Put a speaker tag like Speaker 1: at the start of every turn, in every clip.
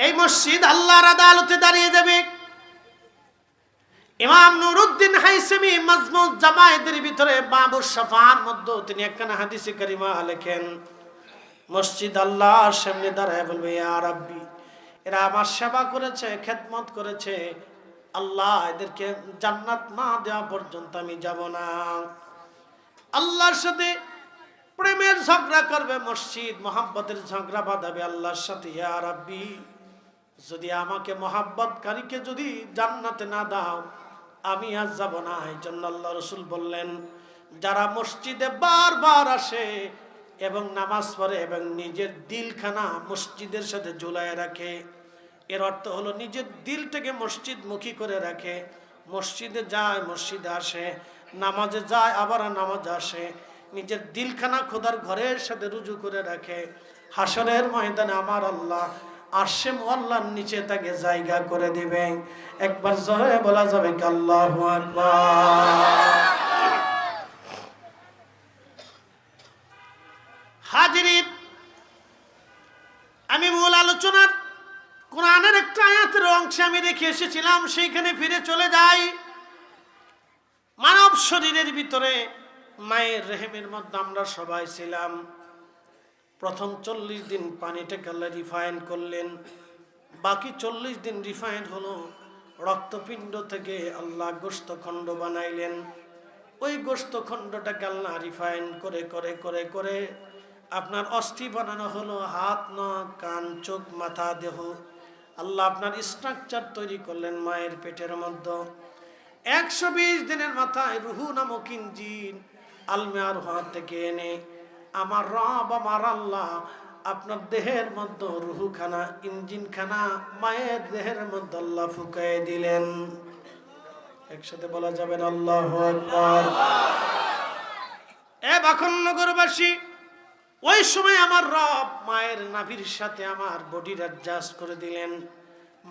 Speaker 1: এই মসজিদ আল্লাহর আদালতে দাঁড়িয়ে যাবে। ইমাম নুরউদ্দিন হাইসামি মাজমু জামায়েতের ভিতরে বাবুস শাফার মধ্যে তিনি একখানা হাদিসে কারিমা লেখেন, মসজিদ আল্লাহর সামনে দাঁড়ায় বলবে, ইয়া রাব্বি, এরা আমার সেবা করেছে, খেদমত করেছে, আল্লাহ এদেরকে জান্নাত না দেওয়া পর্যন্ত আমি যাব না। আল্লাহর সাথে প্রেমের ঝগড়া করবে, মসজিদ মহাব্বতের ঝগড়া বাঁধাবে আল্লাহর সাথে। ইয়া রাব্বি, যদি আমাকে মহাব্বতকারীকে যদি জান্নাতে না দাও আমি আজ যাব না। এই জন্য আল্লাহ রসুল বললেন, যারা মসজিদে বারবার আসে এবং নামাজ পড়ে এবং নিজের দিলখানা মসজিদের সাথে ঝুলায় রাখে, এর অর্থ হলো নিজের দিলটাকে মসজিদমুখী করে রাখে, মসজিদে যায়, মসজিদে আসে, নামাজে যায়, আবার নামাজে আসে, নিজের দিলখানা খোদার ঘরের সাথে রুজু করে রাখে, হাসরের ময়দানে আমার আল্লাহ আরশে মুআল্লার নিচে তাকে জায়গা করে দিবে। একবার জোরে বলা যাবে কি আল্লাহু আকবার। হাজিরিন, আমি মূল আলোচনার কোরআনের একটা আয়াতের অংশে আমি রেখে এসেছিলাম, সেইখানে ফিরে চলে যাই। মানব শরীরের ভিতরে মায়ের রেহেমের মধ্যে আমরা সবাই ছিলাম। প্রথম 40 দিন পানিটাকে আল্লাহ রিফাইন করলেন, বাকি 40 দিন রিফাইন হলো রক্তপিণ্ড থেকে আল্লাহ গোশতখণ্ড বানাইলেন। ওই গোশতখণ্ডটাকে আল্লাহ রিফাইন করে করে করে করে আপনার অস্থি বানানো হলো, হাত, নখ, কান, চোখ, মাথা, দেহ। আল্লাহ আপনার স্ট্রাকচার তৈরি করলেন মায়ের পেটের মধ্যে। 120 দিনের মাথায় রুহু নামক ইঞ্জিন আলমিয়ার হাত থেকে এনে আমার রব আমার আল্লাহ আপনার দেহের মধ্যে রুহুখানা, ইঞ্জিনখানা মায়ের দেহের মধ্যে আল্লাহ ফুঁকায় দিলেন। একসাথে বলা যাবেন আল্লাহু আকবার। এ বাখনগরবাসী, ওই সময় আমার রব মায়ের নাভির সাথে আমার বডির অ্যাডজাস্ট করে দিলেন।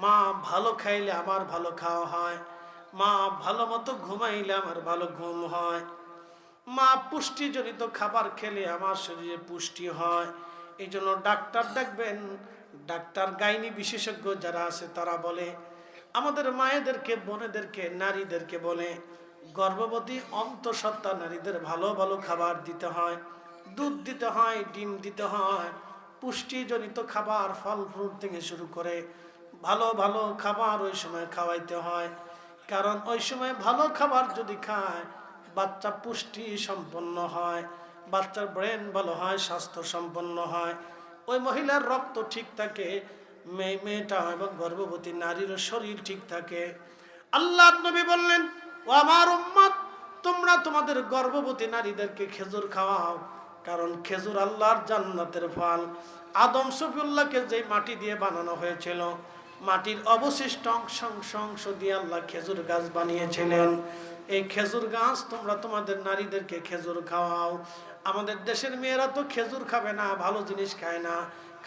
Speaker 1: মা ভালো খাইলে আমার ভালো খাওয়া হয়, মা ভালো মতো ঘুমাইলে আমার ভালো ঘুম হয়, মা পুষ্টিজনিত খাবার খেলে আমার শরীরে পুষ্টি হয়। এই জন্য ডাক্তার দেখবেন, ডাক্তার গাইনি বিশেষজ্ঞ যারা আছে তারা বলে আমাদের মায়েদেরকে, বোনেদেরকে, নারীদেরকে বলে গর্ভবতী অন্তঃসত্ত্বা নারীদের ভালো ভালো খাবার দিতে হয়, দুধ দিতে হয়, ডিম দিতে হয়, পুষ্টিজনিত খাবার, ফল ফ্রুট থেকে শুরু করে ভালো ভালো খাবার ওই সময় খাওয়াইতে হয়। কারণ ওই সময় ভালো খাবার যদি খায় বাচ্চা পুষ্টি সম্পন্ন হয়, বাচ্চার ব্রেন ভালো হয়, স্বাস্থ্য সম্পন্ন হয়, ওই মহিলার রক্ত ঠিক থাকে, মেয়েটা এবং গর্ভবতী নারীরও শরীর ঠিক থাকে। আল্লাহর নবী বললেন, ও আমার উম্মত, তোমরা তোমাদের গর্ভবতী নারীদেরকে খেজুর খাওয়াও, কারণ খেজুর আল্লাহর জান্নাতের ফল। আদম সফিউল্লাহকে যেই মাটি দিয়ে বানানো হয়েছিল, মাটির অবশিষ্ট অংশ দিয়ে আল্লাহ খেজুর গাছ বানিয়েছিলেন। এই খেজুর গাছ তোমরা তোমাদের নারীদেরকে খেজুর খাওয়াও। আমাদের দেশের মেয়েরা তো খেজুর খাবে না, ভালো জিনিস খায় না,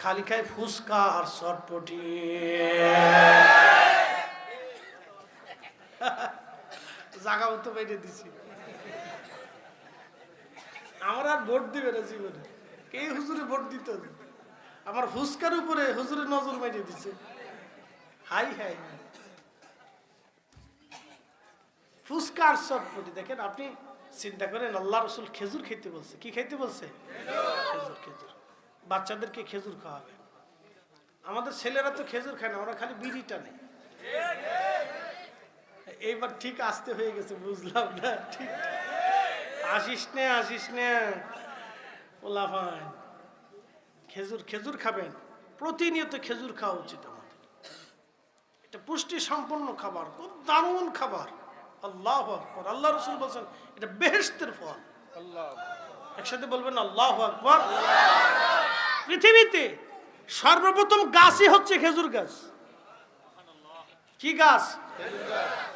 Speaker 1: খালি খায় ফুচকা আর চটপটি। জায়গা মতো বাইরে দিছি, আমার আর ভোট দিবে না জীবনে। কে হুজুরে ভোট দিত? আমার ফুচকার উপরে হুজুরে নজর বাইরে দিছে। হাই হাই, ফুচকা আর চটপটি। দেখেন, আপনি চিন্তা করেন, আল্লাহ রসুল খেজুর খেতে বলছে। কি খাইতে বলছে? খেজুর। খেজুর বাচ্চাদেরকে খেজুর খাওয়াবে। আমাদের ছেলেরা তো খেজুর খায় না, ওরা খালি বিড়িটা নেই। এইবার ঠিক আসতে হয়ে গেছে, বুঝলাম না। ঠিক আসিস নে ওলা ভাই, খেজুর খাবেন, প্রতিনিয়ত খেজুর খাওয়া উচিত আমাদের। এটা পুষ্টি সম্পন্ন খাবার, খুব দারুণ খাবার। আল্লাহু আকবার। আল্লাহ রাসূল বলেন এটা বেহেশতের ফল। একসাথে বলবেন আল্লাহু আকবার। পৃথিবীতে সর্বপ্রথম গাছই হচ্ছে খেজুর গাছ। কি গাছ?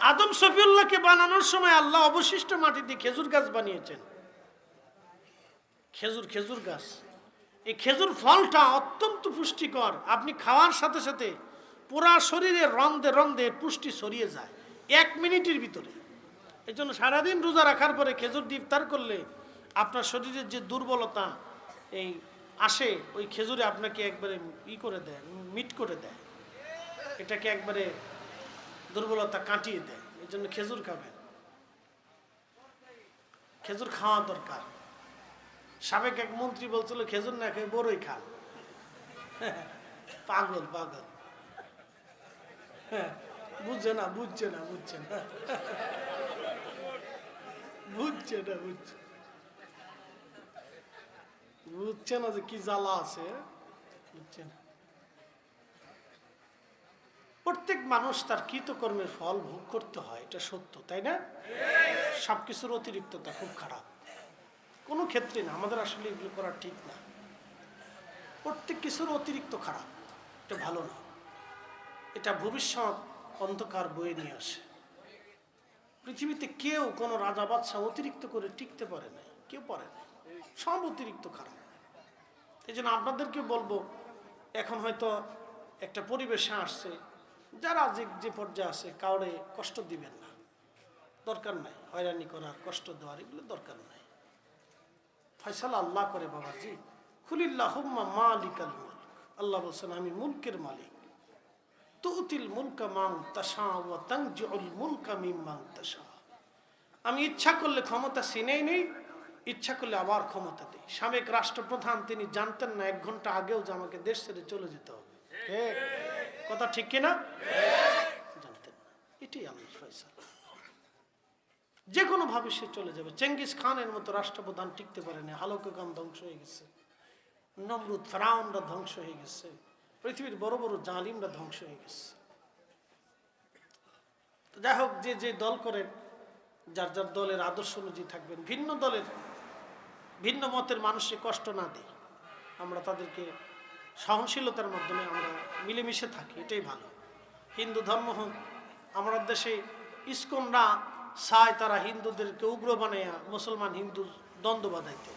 Speaker 1: আদম সফিউল্লাহকে বানানোর সময় আল্লাহ অবশিষ্ট মাটি দিয়ে খেজুর গাছ বানিয়েছেন। খেজুর গাছ, এই খেজুর ফলটা অত্যন্ত পুষ্টিকর। আপনি খাওয়ার সাথে সাথে পুরা শরীরে রন্ধে রন্ধে পুষ্টি ছড়িয়ে যায় 1 মিনিটের ভিতরে। এই জন্য সারাদিন রোজা রাখার পরে খেজুর দিয়ে ইফতার করলে আপনার শরীরের যে দুর্বলতা এই আসে, ওই খেজুরে আপনাকে একবারে করে দেয়, মিট করে দেয়। এটাকে একবারে দুর্বলতা কাটিয়ে দেয়। এই জন্য খেজুর খাবেন, খেজুর খাওয়া দরকার। সাবেক এক মন্ত্রী বলছিল খেজুর না খেয়ে বড়ই খান। পাগল পাগল, বুঝছে না বুঝছে না বুঝছে না বুঝছে না বুঝছে বুঝছে না যে কি জ্বালা আছে, বুঝছে না। প্রত্যেক মানুষ তার কৃতকর্মের ফল ভোগ করতে হয়, এটা সত্য, তাই না? সবকিছুর অতিরিক্ততা খুব খারাপ, কোনো ক্ষেত্রে না। আমাদের আসলে এগুলো করা ঠিক না। প্রত্যেক কিছুর অতিরিক্ত খারাপ, এটা ভালো না। এটা ভবিষ্যৎ অন্ধকার বয়ে নিয়ে আসে। পৃথিবীতে কেউ কোনো রাজা বাদশাহ অতিরিক্ত করে টিকতে পারে না, কেউ পারে না, সব অতিরিক্ত খারাপ। এই জন্য আপনাদেরকে বলবো, এখন হয়তো একটা পরিবেশে আসছে, যারা যে পর্যায়ে আছে কাউরে কষ্ট দিবেন না, দরকার নাই। হয়রানি করার, কষ্ট দেওয়ার এগুলো দরকার নাই। ফয়সালা আল্লাহ করে বাবাজি। কুলিল্লাহুম্মা মালিকাল মুলক, আল্লাহ বলছেন আমি মুলকের মালিক। তুতিল মুলকা মান তাশা ওয়া তানজিউল মুলকা মিম্মান তাশা। আমি ইচ্ছা করলে ক্ষমতা ছিনেই নেই, ইচ্ছা করলে আবার ক্ষমতা দিই। সাবেক রাষ্ট্রপ্রধান তিনি জানতেন না 1 ঘন্টা আগেও যে আমাকে দেশ ছেড়ে চলে যেতে হবে। ঠিক কথা, ঠিক কিনা? জানতেন না। এটাই আল্লাহর ফয়সালা, যে কোনো ভাবে সে চলে যাবে। চেঙ্গিস খানের মতো রাষ্ট্রপ্রধান টিকতে পারেনি, হালুকাকান ধ্বংস হয়ে গেছে, নমরুদ ফেরাউনরা ধ্বংস হয়ে গেছে, পৃথিবীর বড় বড় জালিমরা ধ্বংস হয়ে গেছে। যাই হোক, যে যে দল করেন যার যার দলের আদর্শ অনুযায়ী থাকবেন। ভিন্ন দলের ভিন্ন মতের মানুষকে কষ্ট না দিই, আমরা তাদেরকে সহনশীলতার মাধ্যমে আমরা মিলেমিশে থাকি, এটাই ভালো। হিন্দু ধর্ম হোক, আমাদের দেশে ইসকনরা চায় তারা হিন্দুদেরকে উগ্র বানাইয়া মুসলমান হিন্দু দ্বন্দ্ব বাঁধাইতে।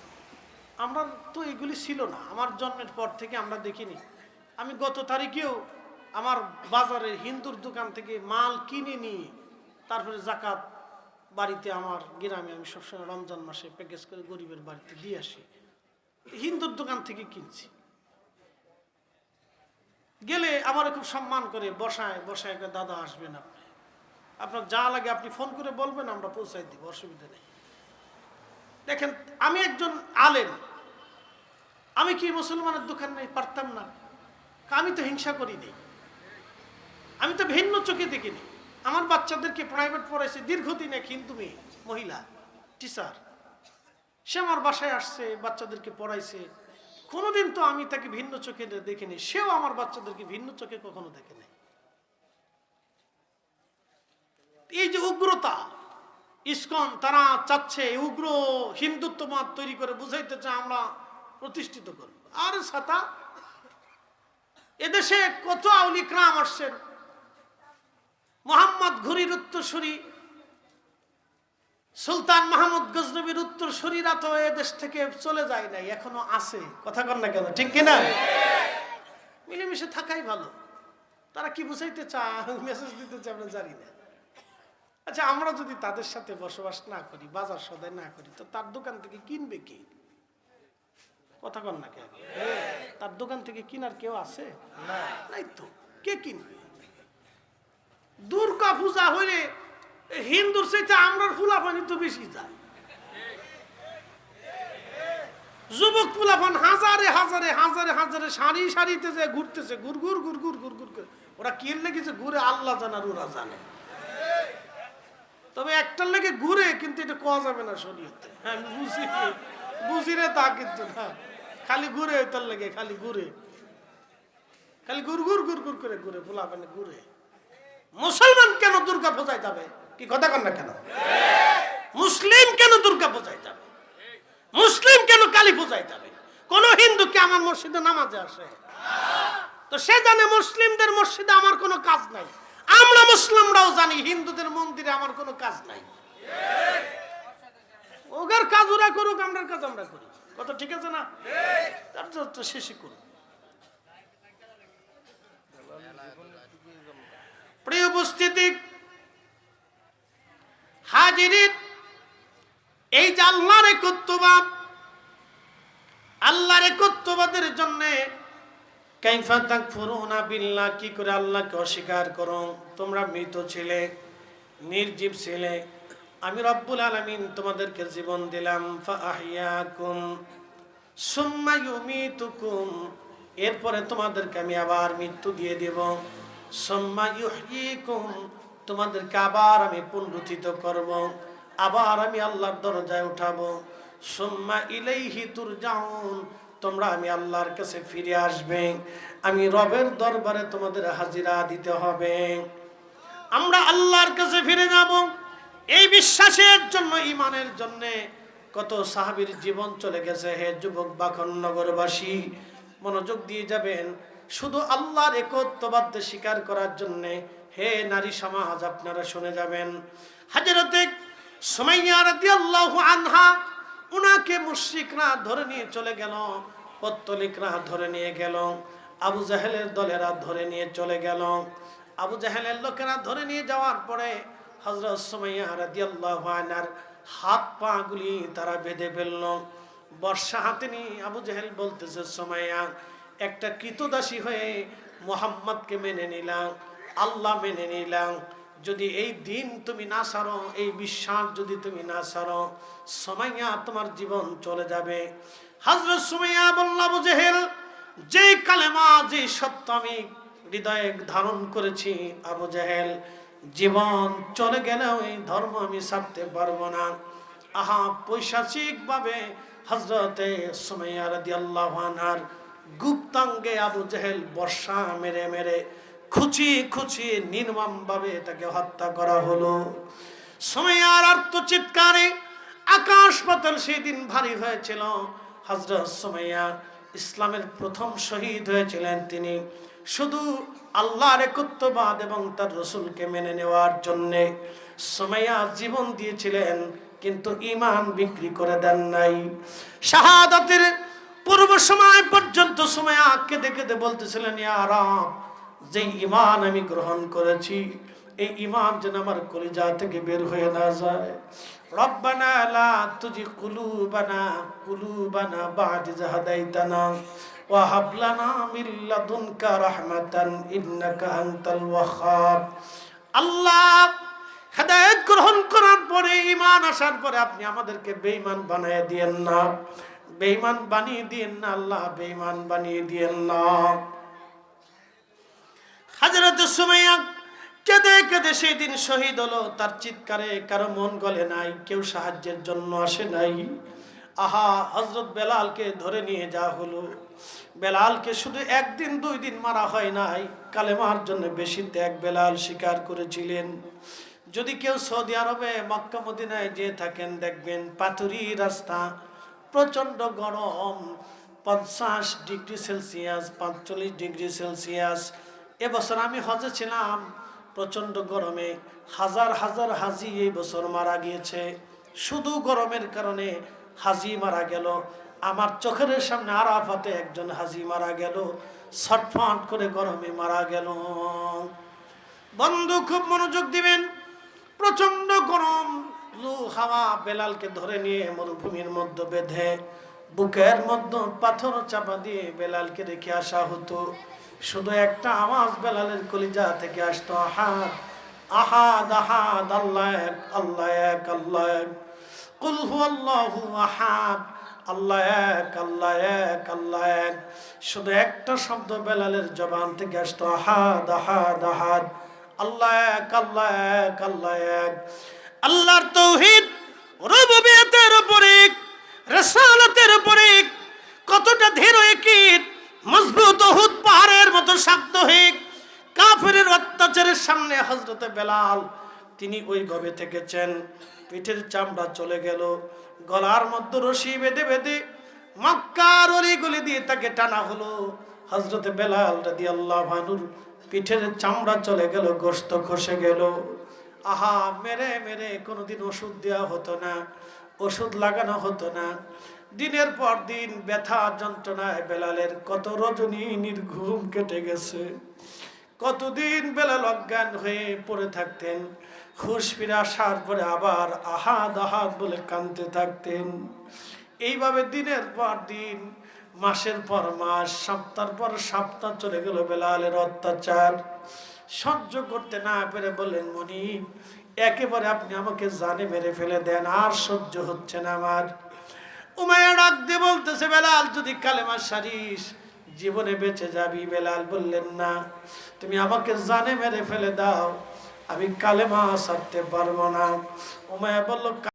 Speaker 1: আমরা তো এগুলি ছিল না, আমার জন্মের পর থেকে আমরা দেখিনি। আমি গত তারিখেও আমার বাজারের হিন্দুর দোকান থেকে মাল কিনে নিয়ে তারপরে জাকাত বাড়িতে আমার গ্রামে আমি সবসময় রমজান মাসে প্যাকেজ করে গরিবের বাড়িতে দিয়ে আসি, হিন্দুর দোকান থেকে কিনছি। গেলে আমার খুব সম্মান করে বসায় বসায়, দাদা আসবেন আপনি, আপনার যা লাগে আপনি ফোন করে বলবেন, আমরা পৌঁছাই দিব, অসুবিধা নেই। দেখেন, আমি একজন আলেম, আমি কি মুসলমানের দোকান নেই পারতাম না? আমি তো হিংসা করি নেই, আমি তো ভিন্ন চোখে দেখিনি। আমার বাচ্চাদেরকে প্রাইভেট পড়াইছে, দীর্ঘদিন এক হিন্দু মেয়ে মহিলা টিচার, সে আমার বাসায় আসছে, বাচ্চাদেরকে পড়াইছে। কোনোদিন তো আমি তাকে ভিন্ন চোখে দেখিনি, সেও আমার বাচ্চাদেরকে ভিন্ন চোখে কখনো দেখে নাই। এই যে উগ্রতা, ইসকন তারা চাচ্ছে উগ্র হিন্দুত্ববাদ তৈরি করে বুঝাইতে চায় আমরা প্রতিষ্ঠিত করব। আর ছাতা, এদেশে কত আউলি ক্রাম আসছেন, মোহাম্মদ ঘুরির উত্তরসূরি সুলতান মাহমুদ গজনবীর উত্তরসূরিরা তো এদেশ থেকে চলে যায় নাই, এখনো আছে। কথা কন না কেন, ঠিক কিনা? মিলেমিশে থাকাই ভালো। তারা কি বুঝাইতে চায়, মেসেজ দিতে চায়, আমরা জানি না। আচ্ছা, আমরা যদি তাদের সাথে বসবাস না করি, বাজার সদাই না করি, তো তার দোকান থেকে কিনবে কি? কথা কন না কেন? তার দোকান থেকে কিনার কেউ আছে? নাই তো, কে কিনবে? দুর্গা পূজা হইলে হিন্দুর চাইতে আমরার ফুলাফানি তো বেশি যায়। যুবক ফুলাফান হাজারে হাজারে হাজারে হাজারে সারি সারিতে যে ঘুরতেছে, গুরগুর গুরগুর গুরগুর করে। ওরা কি লেগেছে ঘুরে, আল্লাহ জানার, ওরা জানে। তবে একটার লেগে ঘুরে, কিন্তু এটা কোয়া যাবে না শরীয়তে। হ্যাঁ, বুঝি রে তা, কিন্তু না, খালি ঘুরে, তার লেগে খালি ঘুরে, খালি গুরগুর গুরগুর করে ঘুরে, ফুলাফানে ঘুরে। মুসলমান কেন দুর্গা পূজায় যাবে? কি কথা কন না কেন? মুসলিম কেন দুর্গা পূজায় যাবে? মুসলিম কেন কালী পূজায় যাবে? কোন হিন্দু কি আমার মসজিদে নামাজে আসে? তো সে জানে মুসলিমদের মসজিদে আমার কোনো কাজ নাই। আমরা মুসলিমরাও জানি হিন্দুদের মন্দিরে আমার কোনো কাজ নাই। ওগার কাজ ওরা করুক, আমরার কাজ আমরা করি। কত ঠিক আছে না? তার তো শেষই করুন। প্রিয় উপস্থিতি, হাজিরিন, এই যে আল্লাহর একত্ববাদ, আল্লাহর একত্ববাদের জন্য কাইফা তাকফুরুনা বিল্লাহ, কি করে আল্লাহকে অস্বীকার করো? তোমরা মৃত ছিলে, নির্জীব ছিলে, আমি রব্বুল আলামিন তোমাদেরকে জীবন দিলাম। ফাআহইয়াকুম সুম্মা ইউমিতুকুম, এরপরে তোমাদেরকে আমি আবার মৃত্যু দিয়ে দেব। সুম্মা ইউহয়িকুম, তোমাদেরকে আবার আমি পুনরুত্থিত করব, আবার আমি আল্লাহর দরজায় উঠাবো। সুম্মা ইলাইহি তুরজাউন, তোমরা আমি আল্লাহর কাছে ফিরে আসবে, আমি রবের দরবারে তোমাদের হাজিরা দিতে হবে। আমরা আল্লাহর কাছে ফিরে যাব। এই বিশ্বাসের জন্য, ইমানের জন্য কত সাহাবীর জীবন চলে গেছে। হে যুবক বাখনগরবাসী, মনোযোগ দিয়ে যাবেন, শুধু আল্লাহর একত্ববাদ স্বীকার করার জন্য। হে নারী সমাজ, আপনারা শুনে যাবেন, হযরতে সুমাইয়া রাদিয়াল্লাহু আনহা, উনাকে মুশরিকরা ধরে নিয়ে চলে গেল, পত্তলিকরা ধরে নিয়ে গেল, আবু জাহেলের দলেরা ধরে নিয়ে চলে গেল। আবু জাহেলের লোকেরা ধরে নিয়ে যাওয়ার পরে হযরত সুমাইয়া রাদিয়াল্লাহু আনহার হাত পা গুলি তারা বেঁধে ফেলল। বর্ষা হাতে নিয়ে আবু জাহেল বলতেছে, সুমাইয়া, একটা কৃতদাসী হয়ে মুহাম্মদকে মেনে নিলাম, আল্লাহ মেনে নিলাম, যদি এই দিন তুমি না ছাড়ো, এই বিশ্বাস যদি তুমি না ছাড়ো, সুমাইয়া তোমার জীবন চলে যাবে। হযরত সুমাইয়া বলল, আবু জাহেল, যে কালেমা, যে সত্য আমি হৃদয়ে ধারণ করেছি, আবু জাহেল, জীবন চলে গেলেও এই ধর্ম আমি ছাড়তে পারবো না। আহা, পৈশাচিক ভাবে হযরতে সুমাইয়া রাদিয়াল্লাহু আনহার গুপ্তাঙ্গে আবু জাহেল বর্ষা মেরে মেরে খুচি খুচি নির্মম ভাবে তাকে হত্যা করা হলো। সুমাইয়ার আর্তচিৎকারে আকাশ পাতাল সেই দিন ভারী হয়েছিল। হযরত সুমাইয়া ইসলামের প্রথম শহীদ হয়েছিলেন তিনি, শুধু আল্লাহর একত্ববাদ এবং তার রাসূলকে মেনে নেওয়ার জন্য সুমাইয়া জীবন দিয়েছিলেন, কিন্তু ঈমান বিক্রি করে দেন নাই। শাহাদাতের পূর্ব সময় পর্যন্ত সুমাইয়া কেঁদে কেঁদে বলতেছিলেন, ইয়া রাব, যে ঈমান আমি গ্রহণ করেছি, এই ঈমান যেন আমার কলিজা থেকে বের হয়ে না যায়। রব্বানা লা তুজি কুলুবানা বা'দ ইয হাদাইতানা ওয়া হাব লানা মিন লাদুনকা রাহমাতান ইন্নাকা আনতাল ওয়াহ্হাব। আল্লাহ, হেদায়েত গ্রহণ করার পরে, ঈমান আসার পরে আপনি আমাদেরকে বেঈমান বানিয়ে দিয়েন না, বেঈমান বানিয়ে দিয়েন না আল্লাহ, বেঈমান বানিয়ে দিয়েন না। হযরত সুমাইয়া কেঁদে কেঁদে সেই দিন শহীদ হলো। তার চিৎকারে কারো মন গলে নাই, কেউ সাহায্যের জন্য আসে নাই। আহা, হযরত বেলালকে ধরে নিয়ে যাওয়া হলো। বেলালকে শুধু একদিন দুই দিন মারা হয় নাই, কালেমার জন্য বেশি ত্যাগ বেলাল স্বীকার করেছিলেন। যদি কেউ সৌদি আরবে মক্কা মদিনায় যেয়ে থাকেন, দেখবেন পাথুরি রাস্তা, প্রচন্ড গরম, 50 ডিগ্রি সেলসিয়াস, 45 ডিগ্রি সেলসিয়াস। এবছর আমি হজে ছিলাম, প্রচন্ড গরমে হাজার হাজার হাজি এই বছর মারা গিয়েছে। শুধু গরমের কারণে হাজি মারা গেল। আমার চোখের সামনে আরাফাতে একজন হাজি মারা গেল, ছটফট করে গরমে মারা গেল। বন্ধু, খুব মনোযোগ দিবেন, প্রচন্ড গরম, লু হাওয়া বেলালকে ধরে নিয়ে মরুভূমির মধ্যে বেঁধে বুকের মধ্যে পাথর চাপা দিয়ে বেলালকে রেখে আসা হতো। শুধু একটা আওয়াজ বেলালের কলিজা থেকে আসতো, আহাদ আহাদ আহাদ, আল্লাহ এক, আল্লাহ এক, আল্লাহ এক, কুল হুয়াল্লাহু আহাদ, আল্লাহ এক, আল্লাহ এক, আল্লাহ এক। শুধু একটা শব্দ বেলালের জবান থেকে আসতো, আহাদ আহাদ আহাদ, আল্লাহ এক, আল্লাহ এক, আল্লাহ এক। আল্লাহর তাওহীদ, রুবুবিয়তের উপরে, রিসালাতের উপরে কতটা দৃঢ় একীট, মজবুত উহুদ পাহাড়ের মতো শক্ত হয়ে কাফেরের অত্যাচারের সামনে হযরতে বেলাল তিনি ওইভাবে থেকেছেন। পিঠের চামড়া চলে গেল, গলার মধ্যে রশি বেঁধে বেঁধে মক্কার অলিগলি দিয়ে তাকে টানা হলো। হযরতে বেলাল রাদিয়াল্লাহু আনহুর পিঠের চামড়া চলে গেল, গোশত খসে গেল। আহা, মেরে মেরে কোনোদিন ওষুধ দেওয়া হতো না, ওষুধ লাগানো হতো না। দিনের পর দিন ব্যথা যন্ত্রণায় বেলালের কত রজনী নির্ঘুম কেটে গেছে। কতদিন বেলাল অজ্ঞান হয়ে পড়ে থাকতেন, হুঁশ ফিরে আসার পরে আবার আহাদ আহাদ বলে কাঁদতে থাকতেন। এইভাবে দিনের পর দিন মাসের পর মাস, সপ্তাহের পর সপ্তাহ চলে গেল। বেলালের অত্যাচার সহ্য করতে না পেরে বললেন, মুনিব একেবারে আপনি আমাকে জানে মেরে ফেলে দেন, আর সহ্য হচ্ছে না আমার। উমাইয়া ডাক দিয়ে বলতেছে, বেলাল যদি কালেমা সারিস জীবনে বেঁচে যাবি। বেলাল বললেন, না, তুমি আমাকে জানে মেরে ফেলে দাও, আমি কালেমা সারতে পারবো না। উমাইয়া বলল,